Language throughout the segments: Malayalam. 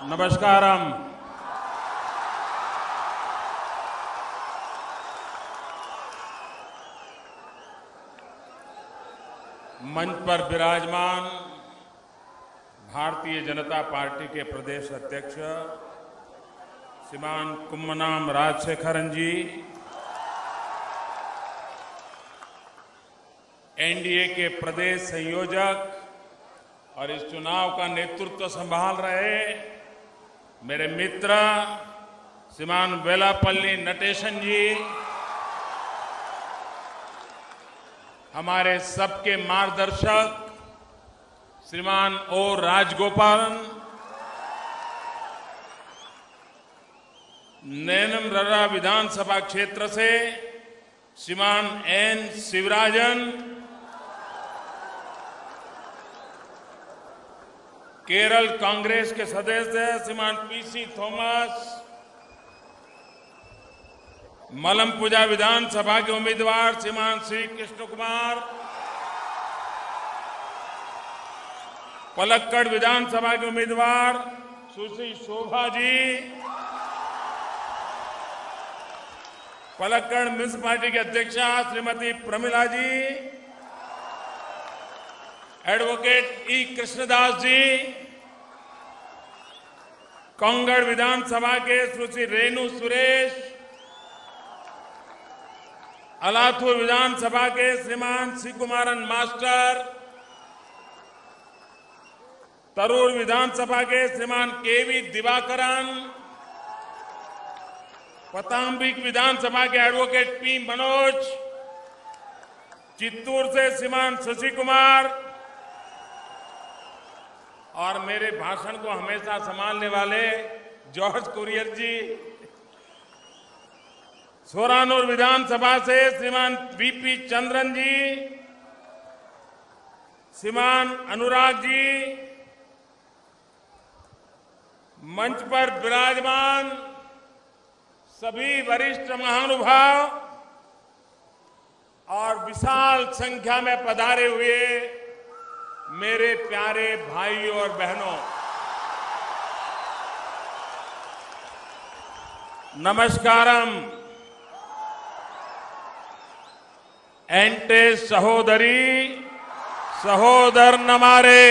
नमस्कारम। मंच पर विराजमान भारतीय जनता पार्टी के प्रदेश अध्यक्ष श्रीमान कुम्मनम राजशेखरन जी, एनडीए के प्रदेश संयोजक और इस चुनाव का नेतृत्व संभाल रहे मेरे मित्र श्रीमान वेलापल्ली नटेशन जी, हमारे सबके मार्गदर्शक श्रीमान ओ राजगोपालन, नेनमररा विधानसभा क्षेत्र से श्रीमान एन शिवराजन, केरल कांग्रेस के सदस्य श्रीमान पीसी थॉमस, मलमपुजा विधानसभा के उम्मीदवार श्रीमान श्री कृष्ण कुमार, पलक्कड़ विधानसभा के उम्मीदवार सुश्री शोभा जी, पलक्कड़ म्युनिसिपालिटी के अध्यक्षा श्रीमती प्रमिला जी, एडवोकेट ई कृष्णदास जी, कांगड़ विधानसभा के सुश्री रेणु सुरेश, अलाथूर विधानसभा के श्रीमान श्री कुमारन मास्टर, तरूर विधानसभा के श्रीमान केवी दिवाकरन, पतांबिक विधानसभा के एडवोकेट पी मनोज, चित्तूर से श्रीमान शशि कुमार और मेरे भाषण को हमेशा संभालने वाले जॉर्ज कुरियर जी, सोरानूर विधानसभा से श्रीमान बीपी चंद्रन जी, श्रीमान अनुराग जी, मंच पर विराजमान सभी वरिष्ठ महानुभाव और विशाल संख्या में पधारे हुए मेरे प्यारे भाइयों और बहनों, नमस्कारम। एंटे सहोदरी सहोदर नमारे।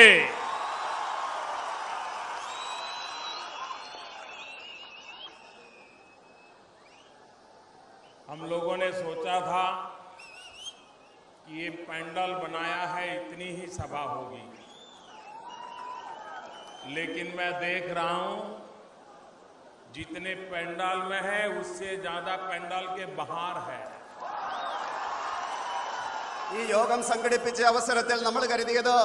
हम लोगों ने सोचा था कि ये पंडाल बनाया है, इतनी ही सभा होगी, लेकिन मैं देख रहा हूं जितने पंडाल में है उससे ज्यादा पंडाल के बाहर है। ഈ യോഗം സംഘടിപ്പിച്ച അവസരത്തിൽ നമ്മൾ കരുതിയത്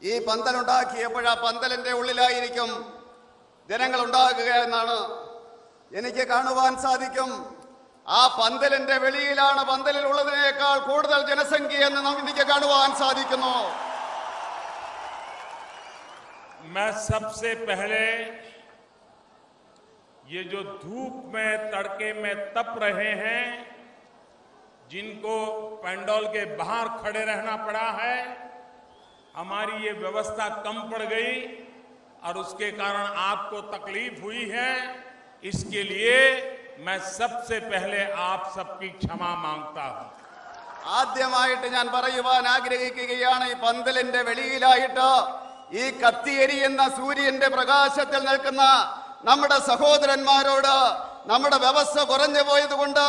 ഈ പന്തൽ ഉണ്ടാക്കിയപ്പോൾ ആ പന്തലിന്റെ ഉള്ളിലായിരിക്കും ജനങ്ങൾ ഉണ്ടാകുക എന്നാണ്. എനിക്ക് കാണുവാൻ സാധിക്കും ആ പന്തലിന്റെ വെളിയിലാണ് പന്തലിൽ ഉള്ളതിനേക്കാൾ കൂടുതൽ ജനസംഖ്യ എന്ന് എനിക്ക് കാണുവാൻ സാധിക്കുന്നു. मैं सबसे पहले ये जो धूप में तड़के में तप रहे हैं, जिनको पंडाल के बाहर खड़े रहना पड़ा है, हमारी ये व्यवस्था कम पड़ गई और उसके कारण आपको तकलीफ हुई है, इसके लिए मैं सबसे पहले आप सबकी क्षमा मांगता हूं. ആദ്യമായിട്ട് ഞാൻ പറയുവാൻ ആഗ്രഹിക്കുകയാണ്, ഈ പന്തലിന്റെ വെളിയിലായിട്ട് ഈ കത്തിയെരിയുന്ന സൂര്യന്റെ പ്രകാശത്തിൽ നിൽക്കുന്ന നമ്മുടെ സഹോദരന്മാരോട് നമ്മുടെ വ്യവസ്ഥ കുറഞ്ഞു പോയതുകൊണ്ട്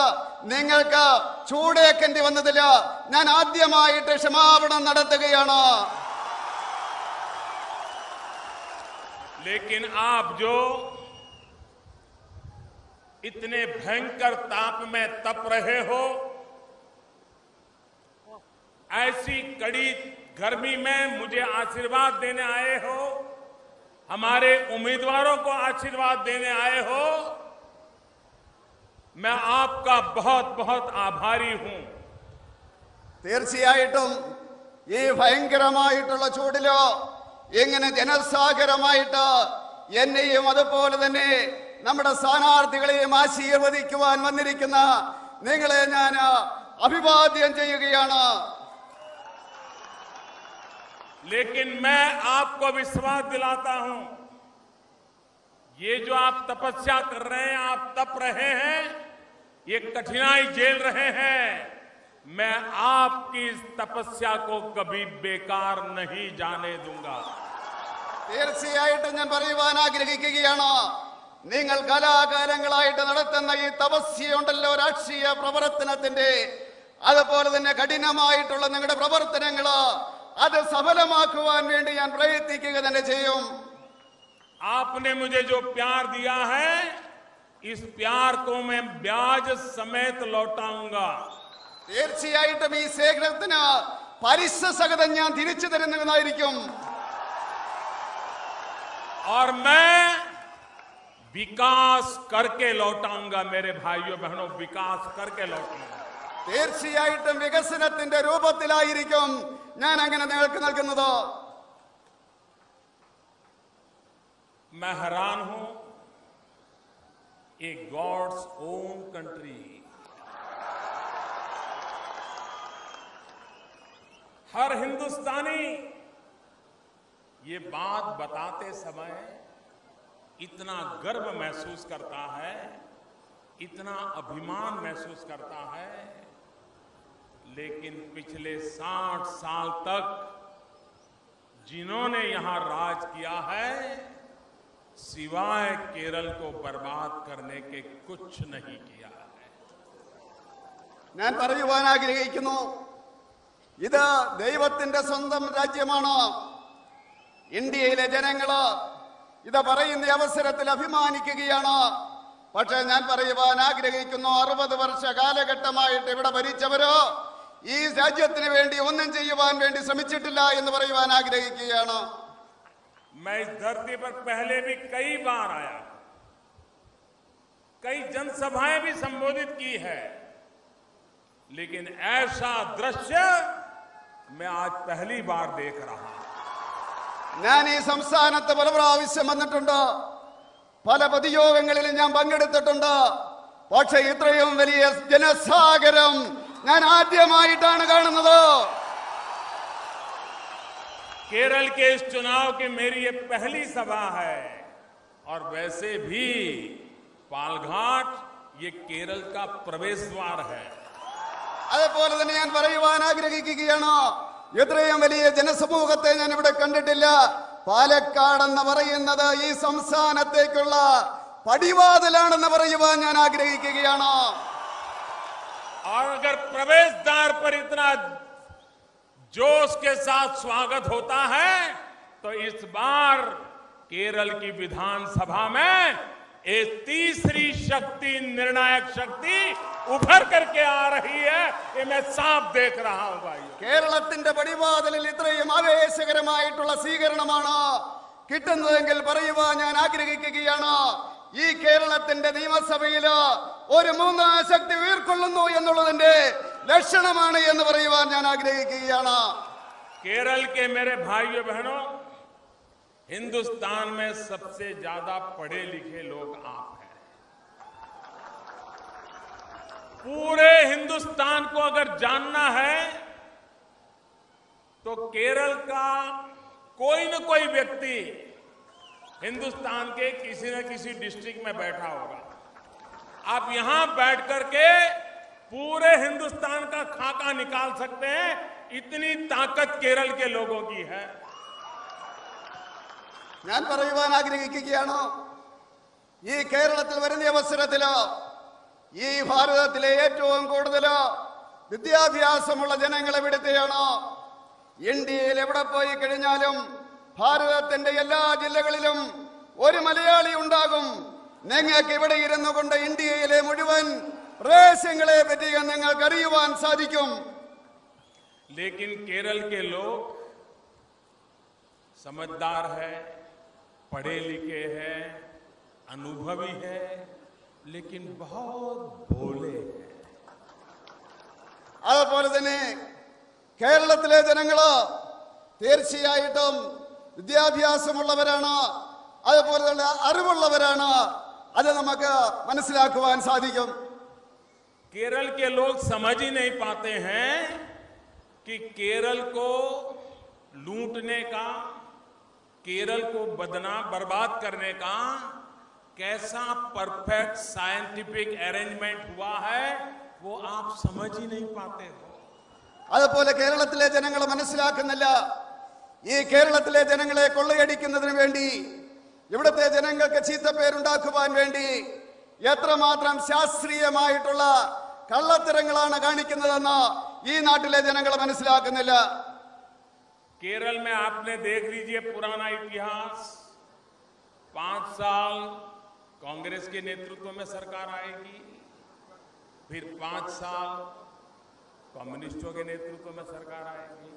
നിങ്ങൾക്ക് ചൂടേക്കേണ്ടി വന്നതിൽ ഞാൻ ആദ്യമായിട്ട് ക്ഷമാപണം നടത്തുകയാണ്. लेकिन आप जो इतने भयंकर ताप में तप रहे हो, ऐसी कड़ी गर्मी में मुझे आशीर्वाद देने आए हो, हमारे उम्मीदवारों को आशीर्वाद देने आए हो, मैं आपका बहुत बहुत आभारी हूं. തീർച്ചയായിട്ടും ഈ ഭയങ്കരമായിട്ടുള്ള ചൂടിലോ എങ്ങനെ ജനസാഗരമായിട്ട് എന്നെയും അതുപോലെ തന്നെ നമ്മുടെ സ്ഥാനാർത്ഥികളെയും ആശീർവദിക്കുവാൻ വന്നിരിക്കുന്ന നിങ്ങളെ ഞാൻ अभिवादन ചെയ്യുകയാണ്। लेकिन मैं आपको विश्वास दिलाता हूं ये जो आप तपस्या कर रहे हैं, आप तप रहे हैं, ये कठिनाई झेल रहे हैं, मैं आपकी इस तपस्या को कभी बेकार नहीं जाने दूंगा। തീർച്ചയായിട്ടും ഞാൻ പറയുവാൻ ആഗ്രഹിക്കുകയാണ്, നിങ്ങൾ കലാകാലങ്ങളായിട്ട് നടത്തുന്ന ഈ തപസ്യയുണ്ടല്ലോ, രാഷ്ട്രീയ പ്രവർത്തനത്തിന്റെ, അതുപോലെ തന്നെ കഠിനമായിട്ടുള്ള നിങ്ങളുടെ പ്രവർത്തനങ്ങള് അത് സഫലമാക്കുവാൻ വേണ്ടി ഞാൻ പ്രയത്നിക്കുക തന്നെ ചെയ്യും. आपने मुझे जो प्यार दिया है, इस प्यार को मैं ब्याज समेत लौटाऊंगा. തീർച്ചയായിട്ടും ഈ സ്നേഹത്തിന് പലിശ സഹിതം ഞാൻ തിരിച്ചു തരുന്നതായിരിക്കും. और मैं विकास करके लौटाऊंगा. मेरे भाइयों बहनों, विकास करके लौटाऊंगा. തീർച്ചയായിട്ടും വികസനത്തിന്റെ രൂപത്തിലായിരിക്കും ഞാൻ അങ്ങനെ നിങ്ങൾക്ക് നൽകുന്നത്. मैं हैरान हूं, एक गॉड्स ओन कंट्री, हर हिंदुस्तानी ये बात बताते समय इतना गर्व महसूस करता है, इतना अभिमान महसूस करता है, लेकिन पिछले 60 साल तक जिन्होंने यहां राज किया है, सिवाय केरल को बर्बाद करने के कुछ नहीं किया है. ഞാൻ പറയുവാൻ ആഗ്രഹിക്കുന്നു, ഇത് ദൈവത്തിന്റെ സ്വന്തം രാജ്യമാണ്. ഇന്ത്യയിലെ ജനങ്ങള് ഇത് പറയുന്ന അവസരത്തിൽ അഭിമാനിക്കുകയാണ്. പക്ഷെ ഞാൻ പറയുവാൻ ആഗ്രഹിക്കുന്നു, 60 വർഷ കാലഘട്ടമായിട്ട് ഇവിടെ ഭരിച്ചവരോ ഈ രാജ്യത്തിന് വേണ്ടി ഒന്നും ചെയ്യുവാൻ വേണ്ടി ശ്രമിച്ചിട്ടില്ല എന്ന് പറയുവാൻ ആഗ്രഹിക്കുകയാണ്. मैं इस धरती पर पहले भी कई बार आया, कई जनसभाएं भी संबोधित की है, लेकिन ऐसा दृश्य मैं आज पहली बार देख रहा हूं. ഞാൻ ഈ സംസ്ഥാനത്ത് പല പ്രാവശ്യം വന്നിട്ടുണ്ട്, പല പൊതുയോഗങ്ങളിലും ഞാൻ പങ്കെടുത്തിട്ടുണ്ട്. പക്ഷെ ഇത്രയും വലിയ ജനസാഗരം ഞാൻ ആദ്യമായിട്ടാണ് കാണുന്നത്. केरल के इस चुनाव की मेरी ये पहली सभा है, और वैसे भी पालघाट ये केरल का प्रवेश द्वार है. അതുപോലെ തന്നെ ഞാൻ പറയുവാൻ ആഗ്രഹിക്കുകയാണ്, ഇത്രയും വലിയ ജനസമൂഹത്തെ ഞാൻ ഇവിടെ കണ്ടിട്ടില്ല. പാലക്കാട് എന്ന് പറയുന്നത് ഈ സംസ്ഥാനത്തേക്കുള്ള പടിവാതിലാണെന്ന് പറയുവാൻ ഞാൻ ആഗ്രഹിക്കുകയാണ്. और अगर प्रवेश द्वार पर इतना जोश के साथ स्वागत होता है, तो इस बार केरल की विधानसभा में एक तीसरी शक्ति, निर्णायक शक्ति उभर करके आ रही है. ये मैं साफ देख रहा हूं भाई. കേരളത്തിന്റെ പടിവാതിലിൽ ഇത്രയും ആവേശകരമായിട്ടുള്ള സ്വീകരണമാണ് കിട്ടുന്നതെങ്കിൽ പറയുവാൻ ഞാൻ ആഗ്രഹിക്കുകയാണ്, ഈ കേരളത്തിന്റെ നിയമസഭയില് ഒരു മൂന്നാം ശക്തി ഉയർക്കൊള്ളുന്നു എന്നുള്ളതിന്റെ ലക്ഷണമാണ് എന്ന് പറയുവാൻ ഞാൻ ആഗ്രഹിക്കുകയാണ്. केरल के मेरे भाइयों बहनों, हिंदुस्तान में सबसे ज्यादा पढ़े लिखे लोग आप हैं. पूरे हिंदुस्तान को अगर जानना है तो केरल का कोई न कोई व्यक्ति हिंदुस्तान के किसी न किसी डिस्ट्रिक्ट में बैठा होगा. आप यहां बैठ करके पूरे हिंदुस्तान का खाका निकाल सकते हैं. इतनी ताकत केरल के लोगों की है. ഞാൻ പറയുവാൻ ആഗ്രഹിക്കുകയാണ്, ഈ കേരളത്തിൽ വരുന്ന അവസരത്തില് ഈ ഭാരതത്തിലെ ഏറ്റവും കൂടുതൽ വിദ്യാഭ്യാസമുള്ള ജനങ്ങൾ എവിടുത്തെയാണ്. ഇന്ത്യയിൽ എവിടെ പോയി കഴിഞ്ഞാലും ഭാരതത്തിന്റെ എല്ലാ ജില്ലകളിലും ഒരു മലയാളി ഉണ്ടാകും. നിങ്ങൾക്ക് ഇവിടെ ഇരുന്നു കൊണ്ട് ഇന്ത്യയിലെ മുഴുവൻ പ്രദേശങ്ങളെ പറ്റി നിങ്ങൾക്ക് അറിയുവാൻ സാധിക്കും. लेकिन केरल के लोग समझदार है, पढ़े लिखे हैं, अनुभवी है, लेकिन बहुत भोले हैं. അതുപോലെ തന്നെ കേരളത്തിലെ ജനങ്ങള് തീർച്ചയായിട്ടും വിദ്യാഭ്യാസമുള്ളവരാണ്, അതുപോലെ തന്നെ അറിവുള്ളവരാണ്. അത് നമുക്ക് മനസ്സിലാക്കുവാൻ സാധിക്കും. केरल के लोग समझ ही नहीं पाते हैं कि केरल को लूटने का, केरल को बर्बाद करने का कैसा परफेक्ट साइंटिफिक अरेंजमेंट हुआ है वो आप समझ ही नहीं पाते हो. അതുപോലെ കേരളത്തിലെ ജനങ്ങൾ മനസ്സിലാക്കുന്നില്ല. ഈ കേരളത്തിലെ ജനങ്ങളെ കൊള്ളയടിക്കുന്നതിന് വേണ്ടി, ഇവിടുത്തെ ജനങ്ങൾക്ക് ചീത്തപ്പേരുണ്ടാക്കുവാൻ വേണ്ടി എത്രമാത്രം ശാസ്ത്രീയമായിട്ടുള്ള കള്ളത്തരങ്ങളാണ് കാണിക്കുന്നതെന്ന് ഈ നാട്ടിലെ ജനങ്ങൾ മനസ്സിലാക്കുന്നില്ല. केरल में आपने देख लीजिए पुराना इतिहास. 5 साल कांग्रेस के नेतृत्व में सरकार आएगी, फिर 5 साल कम्युनिस्टों के नेतृत्व में सरकार आएगी,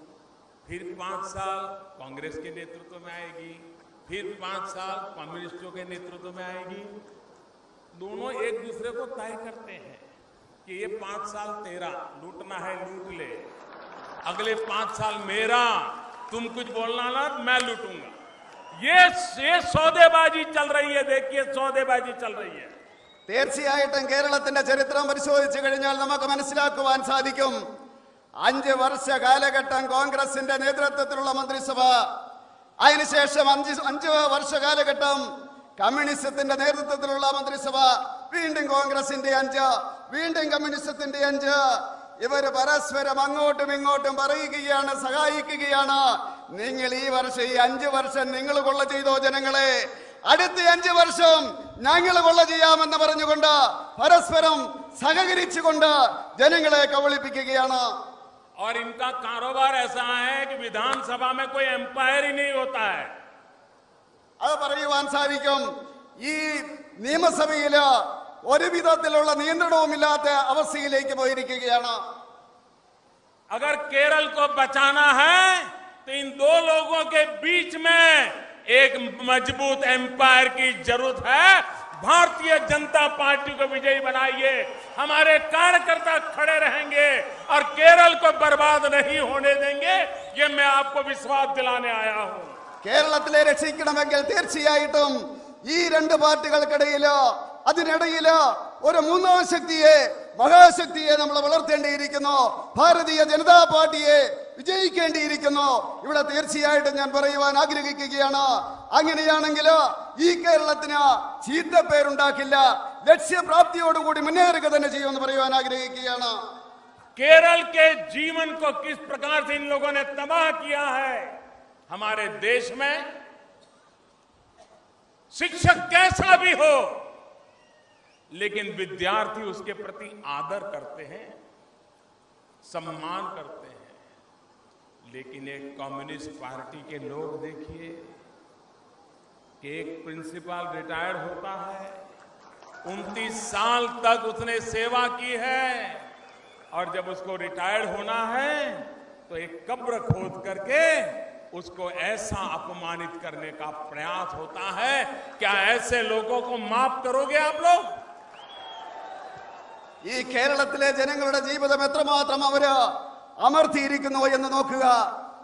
फिर 5 साल कांग्रेस के नेतृत्व में आएगी, फिर 5 साल कम्युनिस्टों के नेतृत्व में आएगी. दोनों एक दूसरे को तय करते हैं कि ये 5 साल तेरा, लूटना है लूट ले, अगले 5 साल मेरा, तुम कुछ बोलना ना मैं लूटूंगा. ये सौदेबाजी चल रही है. देखिए सौदेबाजी चल रही है. തീർച്ചയായിട്ടും കേരളത്തിന്റെ ചരിത്രം പരിശോധിച്ചു കഴിഞ്ഞാൽ നമുക്ക് മനസ്സിലാക്കുവാൻ സാധിക്കും. 5 വർഷ കാലഘട്ടം കോൺഗ്രസിന്റെ നേതൃത്വത്തിലുള്ള മന്ത്രിസഭ, അതിനുശേഷം 5 വർഷ കാലഘട്ടം കമ്മ്യൂണിസത്തിന്റെ നേതൃത്വത്തിലുള്ള മന്ത്രിസഭ, വീണ്ടും കോൺഗ്രസിന്റെ 5, വീണ്ടും കമ്മ്യൂണിസത്തിന്റെ 5. ഇവര് പരസ്പരം അങ്ങോട്ടും ഇങ്ങോട്ടും പറയുകയാണ്, സഹായിക്കുകയാണ്. നിങ്ങൾ ഈ വർഷം, ഈ 5 വർഷം നിങ്ങൾ കൊള്ള ചെയ്തോ ജനങ്ങളെ, അടുത്ത 5 വർഷം ഞങ്ങൾ കൊള്ള ചെയ്യാമെന്ന് പറഞ്ഞുകൊണ്ട് പരസ്പരം സഹകരിച്ചുകൊണ്ട് ജനങ്ങളെ കബളിപ്പിക്കുകയാണ്. और इनका कारोबार ऐसा है कि विधानसभा में कोई एम्पायर ही नहीं होता है. അത് പറയുവാൻ സാധിക്കും. ഈ നിയമസഭയില് ഒരു വിധത്തിലുള്ള നിയന്ത്രണവുമില്ലാത്ത അവസ്ഥയിലേക്ക് പോയിരിക്കുകയാണ്. अगर केरल को बचाना है तो इन 2 लोगों के बीच में एक मजबूत एम्पायर की जरूरत है. भारतीय जनता पार्टी को विजयी बनाइए, हमारे कार्यकर्ता खड़े रहेंगे और केरल को बर्बाद नहीं होने देंगे. ये मैं आपको विश्वास दिलाने आया हूं. കേരളത്തിലെ രക്ഷിക്കണമെങ്കിൽ തീർച്ചയായിട്ടും ഈ 2 പാർട്ടികൾക്കിടയില്, അതിനിടയില് ഒരു 3ാം ശക്തിയെ, മഹാശക്തിയെ നമ്മൾ വളർത്തേണ്ടിയിരിക്കുന്നു. ഭാരതീയ ജനതാ പാർട്ടിയെ വിജയിക്കേണ്ടിയിരിക്കുന്നു. ഇവിടെ തീർച്ചയായിട്ടും ഞാൻ പറയുവാൻ ആഗ്രഹിക്കുകയാണ്, അങ്ങനെയാണെങ്കിൽ ഈ കേരളത്തിന് ചീത്തപ്പേരുണ്ടാക്കില്ല, ലക്ഷ്യപ്രാപ്തിയോടുകൂടി മുന്നേറുക തന്നെ ചെയ്യുമെന്ന് പറയുവാൻ ആഗ്രഹിക്കുകയാണ്. केरल के जीवन को किस प्रकार से इन लोगों ने तबाह किया है. हमारे देश में शिक्षक कैसा भी हो, लेकिन विद्यार्थी उसके प्रति आदर करते हैं, सम्मान करते हैं. लेकिन एक कम्युनिस्ट पार्टी के लोग देखिए कि एक प्रिंसिपल रिटायर्ड होता है, 29 साल तक उसने सेवा की है, और जब उसको रिटायर्ड होना है तो एक कब्र खोद करके उसको ऐसा अपमानित करने का प्रयास होता है. क्या ऐसे लोगों को माफ करोगे आप लोग? ഈ കേരളത്തിലെ ജനങ്ങളുടെ ജീവിതം എത്രമാത്രം അവര് അമർത്തിയിരിക്കുന്നു എന്ന് നോക്കുക.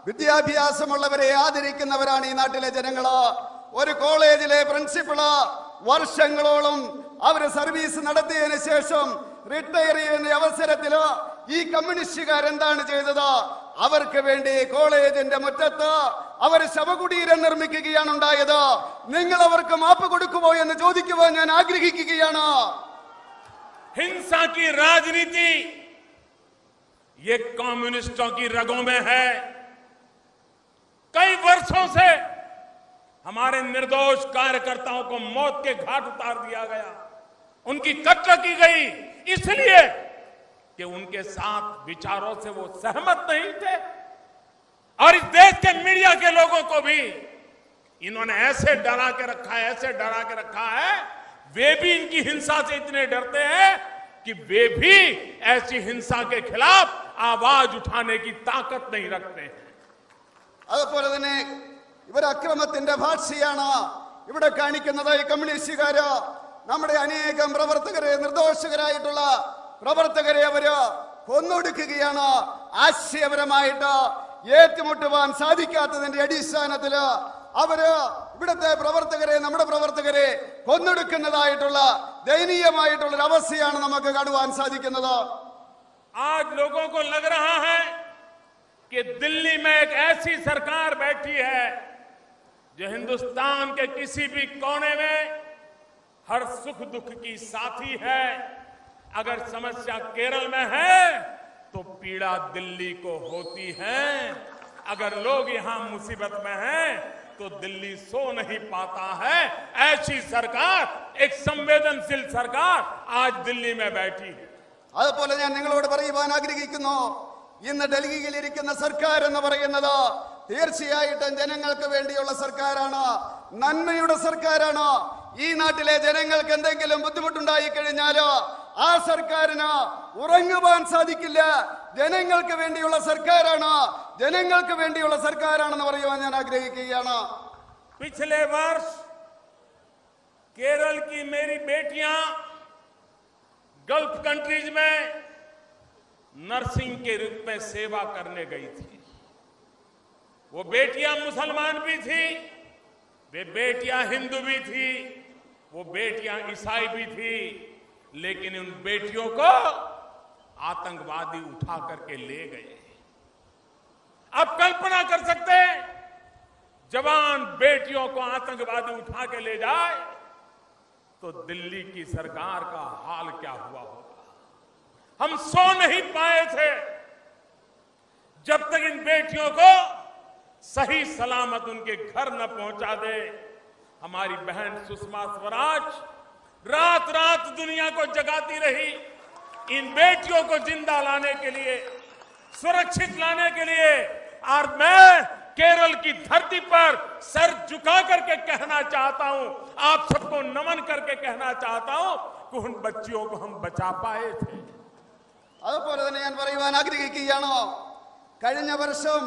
വിദ്യാഭ്യാസമുള്ളവരെ ആദരിക്കുന്നവരാണ് ഈ നാട്ടിലെ ജനങ്ങള്. ഒരു കോളേജിലെ പ്രിൻസിപ്പള് വർഷങ്ങളോളം അവര് സർവീസ് നടത്തിയതിനു ശേഷം റിട്ടയർ ചെയ്യുന്ന അവസരത്തില് ഈ കമ്മ്യൂണിസ്റ്റുകാരെന്താണ് ചെയ്തത്? അവർക്ക് വേണ്ടി കോളേജിന്റെ മുറ്റത്ത് അവർ ശവകുടീരം നിർമ്മിക്കുകയാണ് ഉണ്ടായത്. നിങ്ങൾ അവർക്ക് മാപ്പ് കൊടുക്കുമോ എന്ന് ചോദിക്കുവാൻ ഞാൻ ആഗ്രഹിക്കുകയാണ്. हिंसा की राजनीति ये कम्युनिस्टों की रगों में है. कई वर्षों से हमारे निर्दोष कार्यकर्ताओं को मौत के घाट उतार दिया गया, उनकी कत्ल की गई, इसलिए कि उनके साथ विचारों से वो सहमत नहीं थे. और इस देश के मीडिया के लोगों को भी इन्होंने ऐसे डरा के रखा है, ऐसे डरा के रखा है. वे भी इनकी हिंसा से इतने डरते हैं कि वे भी ऐसी हिंसा के खिलाफ आवाज उठाने की ताकत नहीं रखते हैं. അതുപോലെ തന്നെ ഇവർ അക്രമത്തിന്റെ ഭാഷയാണ് ഇവിടെ കാണിക്കുന്നത്. ഈ കമ്മ്യൂണിസ്റ്റുകാര് നമ്മുടെ അനേകം പ്രവർത്തകരെ, നിർദോഷകരായിട്ടുള്ള പ്രവർത്തകരെ അവര് കൊന്നൊടുക്കുകയാണ്. ആശയപരമായിട്ട് ഏറ്റുമുട്ടുവാൻ സാധിക്കാത്തതിന്റെ അടിസ്ഥാനത്തില് അവര് ഇവിടുത്തെ പ്രവർത്തകരെ, നമ്മുടെ പ്രവർത്തകരെ കൊന്നൊടുക്കുന്നതായിട്ടുള്ള ദയനീയമായിട്ടുള്ള ഒരു അവസ്ഥയാണ് നമുക്ക് കാണുവാൻ സാധിക്കുന്നത്. आज लोगों को लग रहा है कि दिल्ली में एक ऐसी सरकार बैठी है जो हिंदुस्तान के किसी भी कोने में हर सुख दुख की साथी है। अगर समस्या केरल में है तो पीड़ा दिल्ली को होती है। अगर लोग यहां मुसीबत में हैं तो दिल्ली सो नहीं पाता है। ऐसी सरकार, एक संवेदनशील सरकार आज दिल्ली में बैठी है। അതുപോലെ ഞാൻ നിങ്ങളോട് പറയുവാൻ ആഗ്രഹിക്കുന്നു, ഇന്ന് ഡൽഹിയിൽ ഇരിക്കുന്ന സർക്കാർ എന്ന് പറയുന്നത് തീർച്ചയായിട്ടും ജനങ്ങൾക്ക് വേണ്ടിയുള്ള സർക്കാരാണ്, നന്മയുടെ സർക്കാരാണ്. ഈ നാട്ടിലെ ജനങ്ങൾക്ക് എന്തെങ്കിലും ബുദ്ധിമുട്ടുണ്ടായി കഴിഞ്ഞാൽ ആ സർക്കാരിന് ഉറങ്ങുവാൻ സാധിക്കില്ല. ജനങ്ങൾക്ക് വേണ്ടിയുള്ള സർക്കാരാണ്, ജനങ്ങൾക്ക് വേണ്ടിയുള്ള സർക്കാരാണെന്ന് പറയുവാൻ ഞാൻ ആഗ്രഹിക്കുകയാണ്. पिछले वर्ष केरल की मेरी बेटियां गल्फ कंट्रीज में नर्सिंग के रूप में सेवा करने गई थी। वो बेटियां मुसलमान भी थी, वे बेटियां हिंदू भी थी, वो बेटियां ईसाई भी थी, लेकिन उन बेटियों को आतंकवादी उठा करके ले गए। आप कल्पना कर सकते हैं, जवान बेटियों को आतंकवादी उठा के ले जाए तो दिल्ली की सरकार का हाल क्या हुआ होगा। हम सो नहीं पाए थे जब तक इन बेटियों को सही सलामत उनके घर न पहुंचा दे। हमारी बहन सुषमा स्वराज रात रात दुनिया को जगाती रही इन बेटियों को जिंदा लाने के लिए, सुरक्षित लाने के लिए। और मैं केरल की धरती पर सर झुका करके कहना चाहता हूं, आप सबको नमन करके कहना चाहता हूं कि उन बच्चियों को हम बचा पाए थे। അതുപോലെ തന്നെ ഞാൻ പറയുവാൻ ആഗ്രഹിക്കുകയാണ്, കഴിഞ്ഞ വർഷം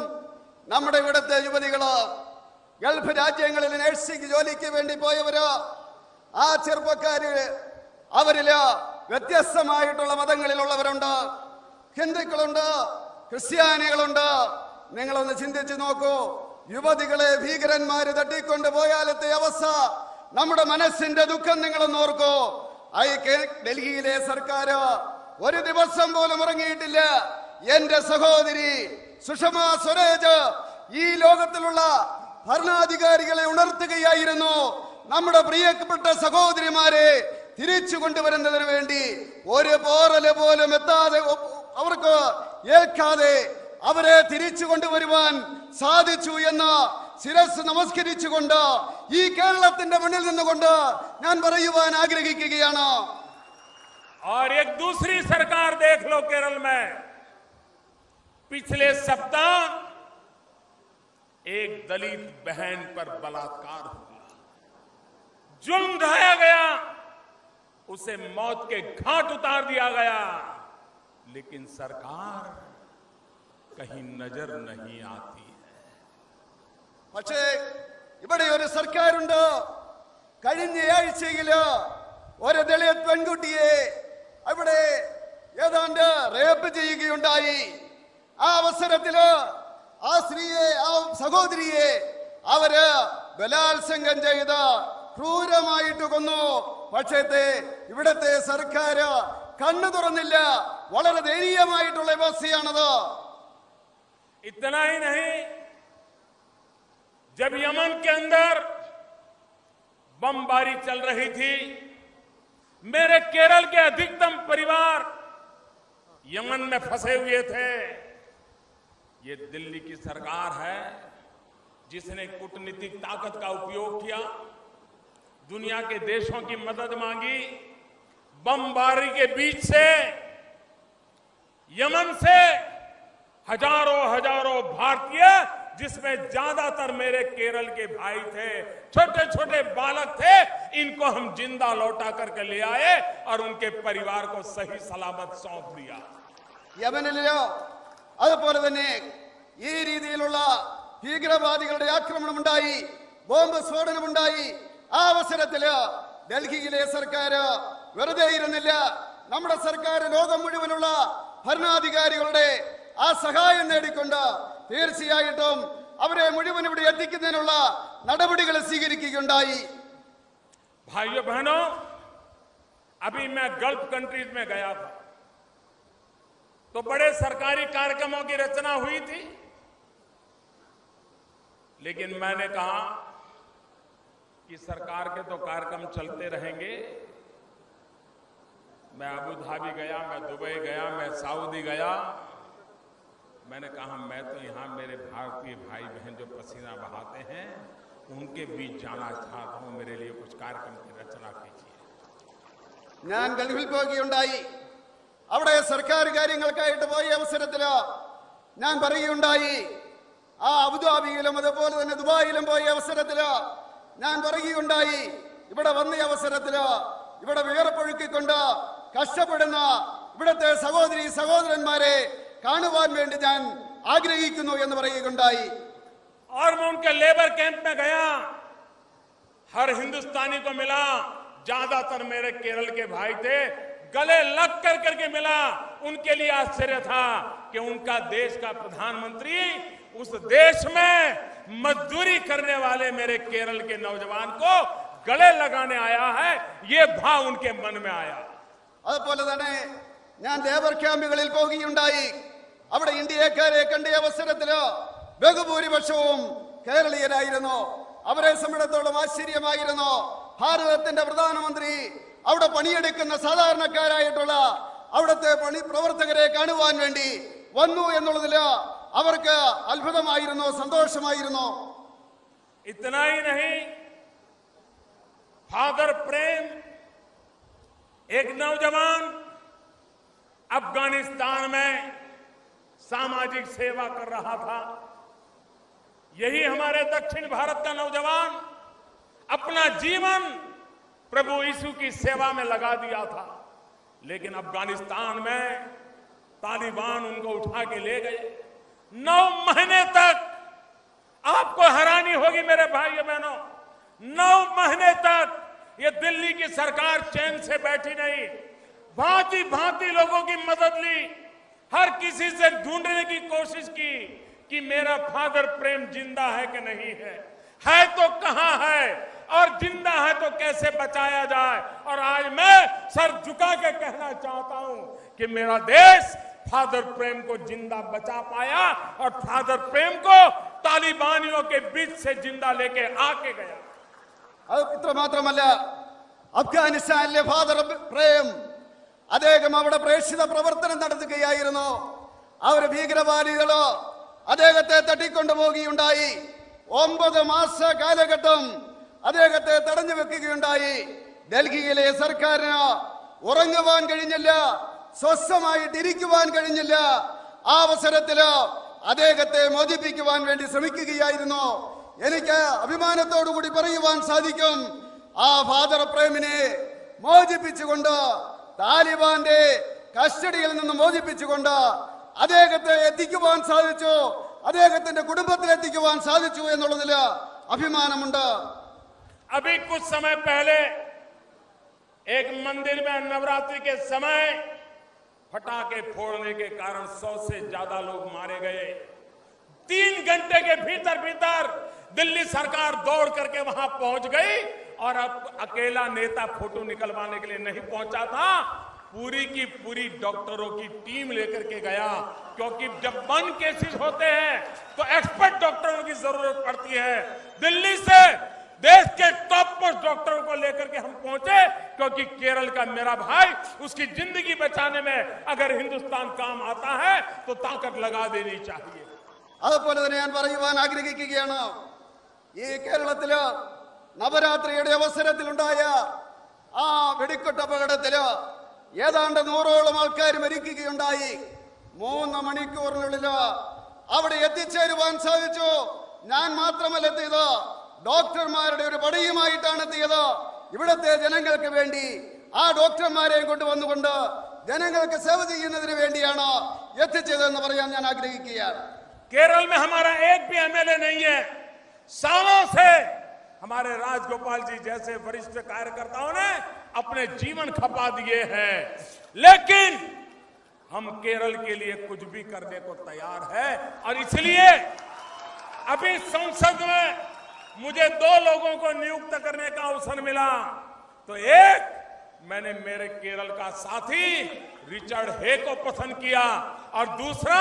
നമ്മുടെ ഇവിടുത്തെ യുവതികള് ഗൾഫ് രാജ്യങ്ങളിൽ നഴ്സിംഗ് ജോലിക്ക് വേണ്ടി പോയവര്, ആ ചെറുപ്പക്കാര് അവരില് വ്യത്യസ്തമായിട്ടുള്ള മതങ്ങളിലുള്ളവരുണ്ട്, ഹിന്ദുക്കളുണ്ട്, ക്രിസ്ത്യാനികളുണ്ട്. നിങ്ങളൊന്ന് ചിന്തിച്ചു നോക്കൂ, യുവതികളെ ഭീകരന്മാര് തട്ടിക്കൊണ്ട് പോയാലത്തെ അവസ്ഥ, നമ്മുടെ മനസ്സിന്റെ ദുഃഖം നിങ്ങളൊന്ന് ഓർക്കൂ. ഡൽഹിയിലെ സർക്കാർ ഒരു ദിവസം പോലും ഉറങ്ങിയിട്ടില്ല. എന്റെ സഹോദരി സുഷമാ സ്വരാജ് ഈ ലോകത്തിലുള്ള ഭരണാധികാരികളെ ഉണർത്തുകയായിരുന്നു. നമ്മുടെ പ്രിയപ്പെട്ട സഹോദരിമാരെ തിരിച്ചു കൊണ്ടുവരുന്നതിന് വേണ്ടി ഒരു പോറല് പോലും എത്താതെ, അവർക്ക് ഏൽക്കാതെ അവരെ തിരിച്ചു കൊണ്ടുവരുവാൻ സാധിച്ചു എന്ന് ശിരസ് നമസ്കരിച്ചുകൊണ്ട് ഈ കേരളത്തിന്റെ മണ്ണിൽ നിന്നുകൊണ്ട് ഞാൻ പറയുവാൻ ആഗ്രഹിക്കുകയാണ്. और एक दूसरी सरकार देख लो केरल में, पिछले सप्ताह एक दलित बहन पर बलात्कार हुआ, जुल्म ढाया गया, उसे मौत के घाट उतार दिया गया, लेकिन सरकार कहीं नजर नहीं आती है। പക്ഷേ ഇവിടെ ഒരു സർക്കാരുണ്ട്. കഴിഞ്ഞ ആഴ്ചയില് ഒരു ദളിത് പെൺകുട്ടിയെ അവിടെ ഏതാണ്ട് റേപ്പ് ചെയ്യുകയുണ്ടായി. ആ അവസരത്തില് ആ സ്ത്രീയെ, ആ സഹോദരിയെ അവര് ബലാത്സംഗം ചെയ്ത് ക്രൂരമായിട്ട് കൊന്നു. പക്ഷേ ഇവിടത്തെ സർക്കാർ കണ്ണു തുറന്നില്ല. വളരെ ദയനീയമായിട്ടുള്ള അവസ്ഥയാണത്. इतना ही नहीं, जब यमन के अंदर बमबारी चल रही थी, मेरे केरल के अधिकतम परिवार यमन में फंसे हुए थे। ये दिल्ली की सरकार है जिसने कूटनीतिक ताकत का उपयोग किया, दुनिया के देशों की मदद मांगी। बमबारी के बीच से यमन से हजारों हजारों भारतीय, जिसमें ज्यादातर मेरे केरल के भाई थे, छोटे छोटे बालक थे, इनको हम जिंदा लौटा करके ले आए और उनके परिवार को सही सलामत सौंप दिया। യമനിലോ അതുപോലെ തന്നെ ഈ രീതിയിലുള്ള ഭീകരവാദികളുടെ ആക്രമണമുണ്ടായി, ബോംബ് സ്ഫോടനമുണ്ടായി. ആ അവസരത്തില് ഡൽഹിയിലെ സർക്കാർ വെറുതെ ഇരുന്നില്ല. നമ്മുടെ സർക്കാർ ലോകം മുഴുവനുള്ള ഭരണാധികാരികളുടെ ആ സഹായം നേടിക്കൊണ്ട് തീർച്ചയായിട്ടും അവരെ മുഴുവൻ ഇവിടെ എത്തിക്കുന്നതിനുള്ള നടപടികൾ സ്വീകരിക്കുകയുണ്ടായി. भाइयों बहनों, अभी मैं गल्फ कंट्रीज में गया था तो बड़े सरकारी कार्यक्रमों की रचना हुई थी, लेकिन मैंने कहा कि सरकार के तो कार्यक्रम चलते रहेंगे। मैं अबू धाबी गया, मैं दुबई गया, मैं सऊदी गया। मैंने कहा मैं तो यहाँ मेरे भारतीय भाई बहन जो पसीना बहाते हैं उनके बीच जाना चाहता हूँ। मेरे लिए कुछ कार्यक्रम की रचना कीजिए। ഞാൻ ഗൾഫിൽ പോകുകയുണ്ടായി. അവിടെ സർക്കാർ കാര്യങ്ങൾക്കായിട്ട് പോയ അവസരത്തിൽ ഞാൻ പറയുകയുണ്ടായി. ആ അബുദാബിയിലും അതുപോലെ തന്നെ ദുബായിലും പോയ അവസരത്തിൽ ഞാൻ പറയുകയുണ്ടായി. ഇവിടെ വന്ന അവസരത്തിൽ ഇവിടെ വിയർപ്പൊഴുക്കിക്കൊണ്ട് കഷ്ടപ്പെടുന്ന ഇവിടുത്തെ സഹോദരി സഹോദരന്മാരെ കാണുവാൻ വേണ്ടി ഞാൻ ആഗ്രഹിക്കുന്നു എന്ന് പറയുകയുണ്ടായി. और मैं उनके लेबर कैंप में गया, हर हिंदुस्तानी को मिला, ज्यादातर मेरे केरल के भाई थे, गले लग करके मिला। उनके लिए आश्चर्य था कि उनका देश का प्रधानमंत्री उस देश में मजदूरी करने वाले मेरे केरल के नौजवान को गले लगाने आया है। ये भाव उनके मन में आया। അതുപോലെ തന്നെ ഞാൻ ലേബർ ക്യാമ്പുകളിൽ പോകുകയുണ്ടായി. അവിടെ ഇന്ത്യക്കാരെ കണ്ട അവസരത്തിൽ ബഹുഭൂരിപക്ഷവും കേരളീയരായിരുന്നു. അവരെ സംബന്ധിച്ചിടത്തോളം ആശ്ചര്യമായിരുന്നു. ഭാരതത്തിന്റെ പ്രധാനമന്ത്രി അവിടെ പണിയെടുക്കുന്ന സാധാരണക്കാരായിട്ടുള്ള അവിടുത്തെ പ്രവർത്തകരെ കാണുവാൻ വേണ്ടി വന്നു എന്നുള്ളതിൽ അവർക്ക് അത്ഭുതമായിരുന്നു, സന്തോഷമായിരുന്നു. इतना ही नहीं, फादर प्रेम एक नौजवान अफगानिस्तान में सामाजिक सेवा कर रहा था। यही हमारे दक्षिण भारत का नौजवान अपना जीवन प्रभु यीशु की सेवा में लगा दिया था। लेकिन अफगानिस्तान में तालिबान उनको उठा के ले गए। 9 महीने तक, आपको हैरानी होगी मेरे भाइयों बहनों, 9 महीने तक ये दिल्ली की सरकार चैन से बैठी नहीं। भांति भांति लोगों की मदद ली, हर किसी से ढूंढने की कोशिश की कि मेरा फादर प्रेम जिंदा है कि नहीं है तो कहां है, और जिंदा है तो कैसे बचाया जाए। और आज मैं सर झुका के कहना चाहता हूं कि मेरा देश फादर प्रेम को जिंदा बचा पाया और फादर प्रेम को तालिबानियों के बीच से जिंदा लेके आके गया। അത് ഇത്രമാത്രമല്ല, അഫ്ഗാനിസ്ഥാനിലെ ഫാദർ പ്രേം അദ്ദേഹം അവിടെ പ്രേക്ഷിത പ്രവർത്തനം നടത്തുകയായിരുന്നു. അവർ ഭീകരവാദികളോ അദ്ദേഹത്തെ തട്ടിക്കൊണ്ടുപോകുകയുണ്ടായി. 9 മാസ കാലഘട്ടം അദ്ദേഹത്തെ തടഞ്ഞു വെക്കുകയുണ്ടായി. ഡൽഹിയിലെ സർക്കാരിന് ഉറങ്ങുവാൻ കഴിഞ്ഞില്ല, സ്വസ്ഥമായിട്ട് ഇരിക്കുവാൻ കഴിഞ്ഞില്ല. ആ അവസരത്തിൽ അദ്ദേഹത്തെ മോചിപ്പിക്കുവാൻ വേണ്ടി ശ്രമിക്കുകയായിരുന്നു. എനിക്ക് അഭിമാനത്തോടു കൂടി പറയുവാൻ സാധിക്കും, ആ ഫാദർ പ്രേമിനെ മോചിപ്പിച്ചുകൊണ്ട്, താലിബാന്റെ കസ്റ്റഡിയിൽ നിന്ന് മോചിപ്പിച്ചുകൊണ്ട് അദ്ദേഹത്തെ എത്തിക്കുവാൻ സാധിച്ചു, അദ്ദേഹത്തിന്റെ കുടുംബത്തിൽ എത്തിക്കുവാൻ സാധിച്ചു എന്നുള്ളതിൽ അഭിമാനമുണ്ട്. अभी कुछ समय पहले एक मंदिर में नवरात्रि के समय फटाके फोड़ने के कारण 100 से ज्यादा लोग मारे गए। 3 घंटे के भीतर दिल्ली सरकार दौड़ करके वहां पहुंच गई और अब अकेला नेता फोटो निकलवाने के लिए नहीं पहुंचा था, पूरी की पूरी डॉक्टरों की टीम लेकर के गया। क्योंकि जब 1 केसेस होते हैं तो एक्सपर्ट डॉक्टरों की जरूरत पड़ती है। दिल्ली से देश के टॉप मोस्ट डॉक्टरों को लेकर के हम पहुंचे, क्योंकि केरल का मेरा भाई, उसकी जिंदगी बचाने में अगर हिंदुस्तान काम आता है तो ताकत लगा देनी चाहिए। അതുപോലെ തന്നെ ഞാൻ പറയുവാൻ ആഗ്രഹിക്കുകയാണ്, ഈ കേരളത്തില് നവരാത്രിയുടെ അവസരത്തിലുണ്ടായ ആ വെടിക്കെട്ട് അപകടത്തില് ഏതാണ്ട് 100ഓളം ആൾക്കാർ മരിക്കുകയുണ്ടായി. 3 മണിക്കൂറിനുള്ളിൽ അവിടെ എത്തിച്ചേരുവാൻ സാധിച്ചു. ഞാൻ മാത്രമല്ല എത്തിയത്, ഡോക്ടർമാരുടെ ഒരു പടയുമായിട്ടാണ് എത്തിയത്. ഇവിടുത്തെ ജനങ്ങൾക്ക് വേണ്ടി ആ ഡോക്ടർമാരെയും കൊണ്ടുവന്നുകൊണ്ട് ജനങ്ങൾക്ക് സേവ ചെയ്യുന്നതിന് വേണ്ടിയാണ് എത്തിച്ചതെന്ന് പറയാൻ ഞാൻ ആഗ്രഹിക്കുകയാണ്. केरल में हमारा एक भी एमएलए नहीं है। सालों से हमारे राजगोपाल जी जैसे वरिष्ठ कार्यकर्ताओं ने अपने जीवन खपा दिए हैं, लेकिन हम केरल के लिए कुछ भी करने को तैयार है। और इसलिए अभी संसद में मुझे 2 लोगों को नियुक्त करने का अवसर मिला। तो एक, मैंने मेरे केरल का साथी रिचर्ड हे को पसंद किया और दूसरा